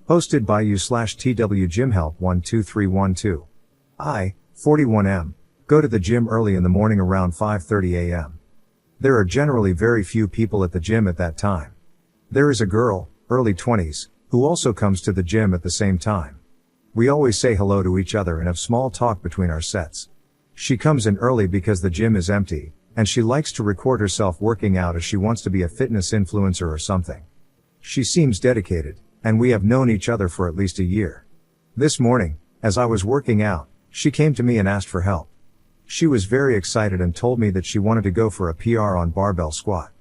Hosted by you/TW Gym Help 12312. I, 41M, go to the gym early in the morning around 5:30 a.m. There are generally very few people at the gym at that time. There is a girl, early 20s, who also comes to the gym at the same time. We always say hello to each other and have small talk between our sets. She comes in early because the gym is empty, and she likes to record herself working out as she wants to be a fitness influencer or something. She seems dedicated, and we have known each other for at least a year. This morning, as I was working out, she came to me and asked for help. She was very excited and told me that she wanted to go for a PR on barbell squat.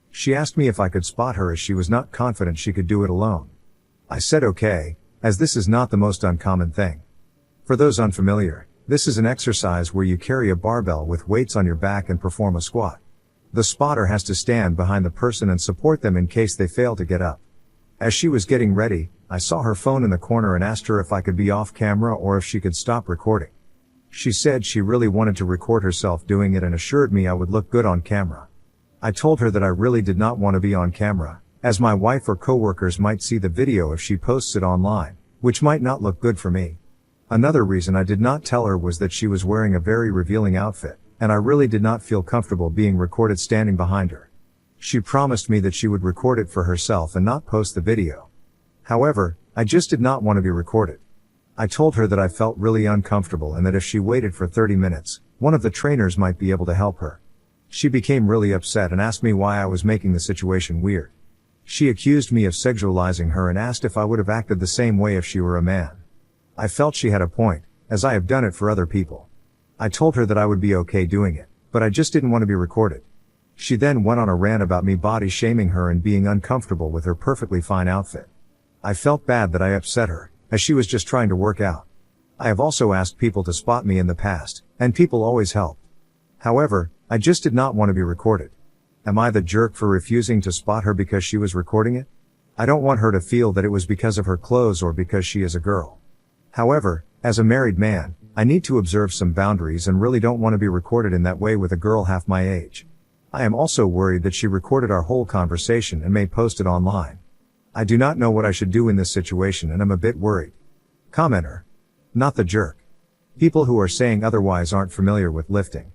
She asked me if I could spot her as she was not confident she could do it alone. I said okay, as this is not the most uncommon thing. For those unfamiliar, this is an exercise where you carry a barbell with weights on your back and perform a squat. The spotter has to stand behind the person and support them in case they fail to get up. As she was getting ready, I saw her phone in the corner and asked her if I could be off camera or if she could stop recording. She said she really wanted to record herself doing it and assured me I would look good on camera. I told her that I really did not want to be on camera, as my wife or coworkers might see the video if she posts it online, which might not look good for me. Another reason I did not tell her was that she was wearing a very revealing outfit, and I really did not feel comfortable being recorded standing behind her. She promised me that she would record it for herself and not post the video. However, I just did not want to be recorded. I told her that I felt really uncomfortable and that if she waited for 30 minutes, one of the trainers might be able to help her. She became really upset and asked me why I was making the situation weird. She accused me of sexualizing her and asked if I would have acted the same way if she were a man. I felt she had a point, as I have done it for other people. I told her that I would be okay doing it, but I just didn't want to be recorded. She then went on a rant about me body shaming her and being uncomfortable with her perfectly fine outfit. I felt bad that I upset her, as she was just trying to work out. I have also asked people to spot me in the past, and people always helped. However, I just did not want to be recorded. Am I the jerk for refusing to spot her because she was recording it? I don't want her to feel that it was because of her clothes or because she is a girl. However, as a married man, I need to observe some boundaries and really don't want to be recorded in that way with a girl half my age. I am also worried that she recorded our whole conversation and may post it online. I do not know what I should do in this situation and am a bit worried. Commenter. Not the jerk. People who are saying otherwise aren't familiar with lifting.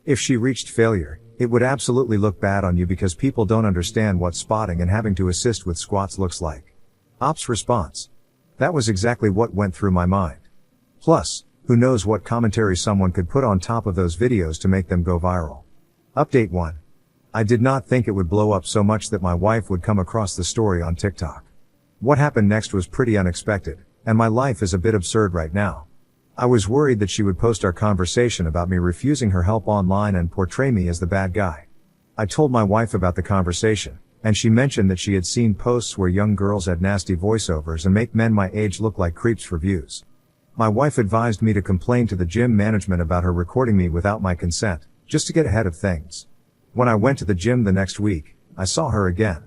If she reached failure, it would absolutely look bad on you because people don't understand what spotting and having to assist with squats looks like. Ops response. That was exactly what went through my mind. Plus, who knows what commentary someone could put on top of those videos to make them go viral. Update 1. I did not think it would blow up so much that my wife would come across the story on TikTok. What happened next was pretty unexpected, and my life is a bit absurd right now. I was worried that she would post our conversation about me refusing her help online and portray me as the bad guy. I told my wife about the conversation, and she mentioned that she had seen posts where young girls had nasty voiceovers and make men my age look like creeps for views. My wife advised me to complain to the gym management about her recording me without my consent, just to get ahead of things. When I went to the gym the next week, I saw her again.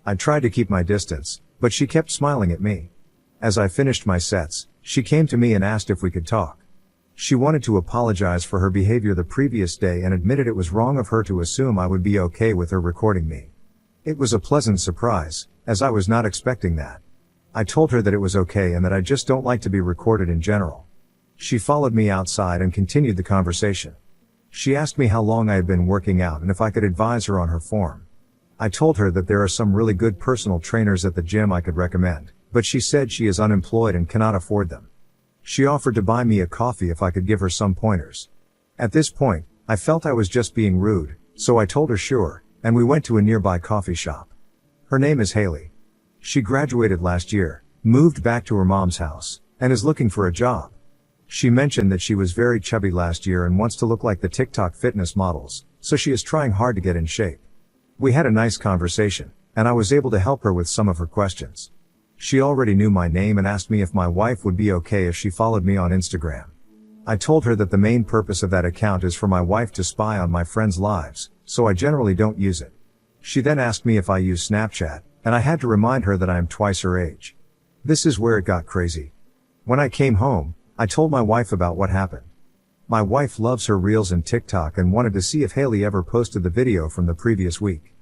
I tried to keep my distance, but she kept smiling at me. As I finished my sets, she came to me and asked if we could talk. She wanted to apologize for her behavior the previous day and admitted it was wrong of her to assume I would be okay with her recording me. It was a pleasant surprise, as I was not expecting that. I told her that it was okay and that I just don't like to be recorded in general. She followed me outside and continued the conversation. She asked me how long I had been working out and if I could advise her on her form. I told her that there are some really good personal trainers at the gym I could recommend, but she said she is unemployed and cannot afford them. She offered to buy me a coffee if I could give her some pointers. At this point, I felt I was just being rude, so I told her sure, and we went to a nearby coffee shop. Her name is Haley. She graduated last year, moved back to her mom's house, and is looking for a job. She mentioned that she was very chubby last year and wants to look like the TikTok fitness models, so she is trying hard to get in shape. We had a nice conversation, and I was able to help her with some of her questions. She already knew my name and asked me if my wife would be okay if she followed me on Instagram. I told her that the main purpose of that account is for my wife to spy on my friends' lives, so I generally don't use it. She then asked me if I use Snapchat, and I had to remind her that I am twice her age. This is where it got crazy. When I came home, I told my wife about what happened. My wife loves her reels and TikTok and wanted to see if Haley ever posted the video from the previous week.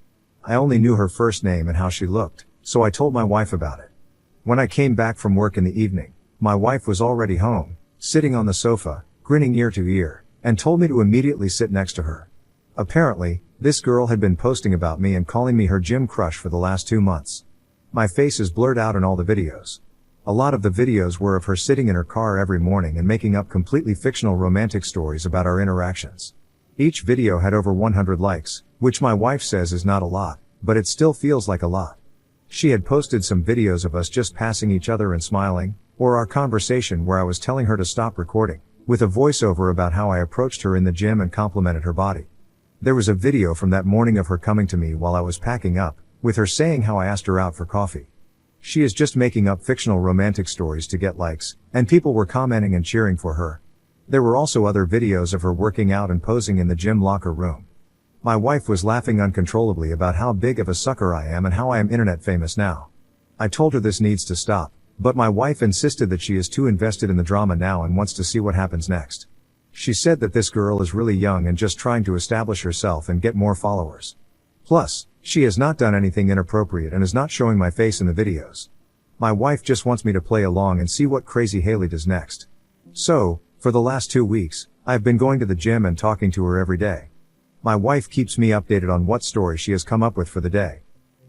I only knew her first name and how she looked, so I told my wife about it. When I came back from work in the evening, my wife was already home, sitting on the sofa, grinning ear to ear, and told me to immediately sit next to her. Apparently, this girl had been posting about me and calling me her gym crush for the last 2 months. My face is blurred out in all the videos. A lot of the videos were of her sitting in her car every morning and making up completely fictional romantic stories about our interactions. Each video had over 100 likes, which my wife says is not a lot, but it still feels like a lot. She had posted some videos of us just passing each other and smiling, or our conversation where I was telling her to stop recording, with a voiceover about how I approached her in the gym and complimented her body. There was a video from that morning of her coming to me while I was packing up, with her saying how I asked her out for coffee. She is just making up fictional romantic stories to get likes, and people were commenting and cheering for her. There were also other videos of her working out and posing in the gym locker room. My wife was laughing uncontrollably about how big of a sucker I am and how I am internet famous now. I told her this needs to stop, but my wife insisted that she is too invested in the drama now and wants to see what happens next. She said that this girl is really young and just trying to establish herself and get more followers. Plus, she has not done anything inappropriate and is not showing my face in the videos. My wife just wants me to play along and see what crazy Haley does next. So, for the last 2 weeks, I've been going to the gym and talking to her every day. My wife keeps me updated on what story she has come up with for the day.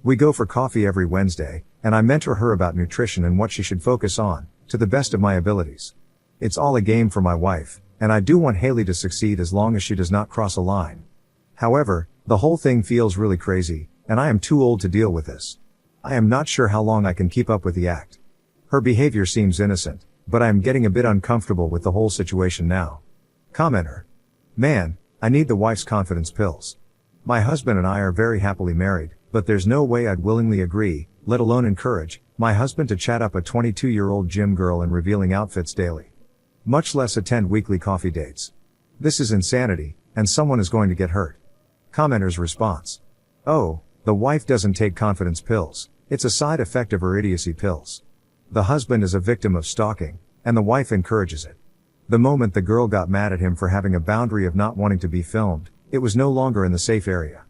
We go for coffee every Wednesday, and I mentor her about nutrition and what she should focus on, to the best of my abilities. It's all a game for my wife, and I do want Haley to succeed as long as she does not cross a line. However, the whole thing feels really crazy, and I am too old to deal with this. I am not sure how long I can keep up with the act. Her behavior seems innocent, but I am getting a bit uncomfortable with the whole situation now. Commenter. Man, I need the wife's confidence pills. My husband and I are very happily married, but there's no way I'd willingly agree, let alone encourage, my husband to chat up a 22-year-old gym girl in revealing outfits daily. Much less attend weekly coffee dates. This is insanity, and someone is going to get hurt. Commenter's response. Oh, the wife doesn't take confidence pills, it's a side effect of her idiocy pills. The husband is a victim of stalking, and the wife encourages it. The moment the girl got mad at him for having a boundary of not wanting to be filmed, it was no longer in the safe area.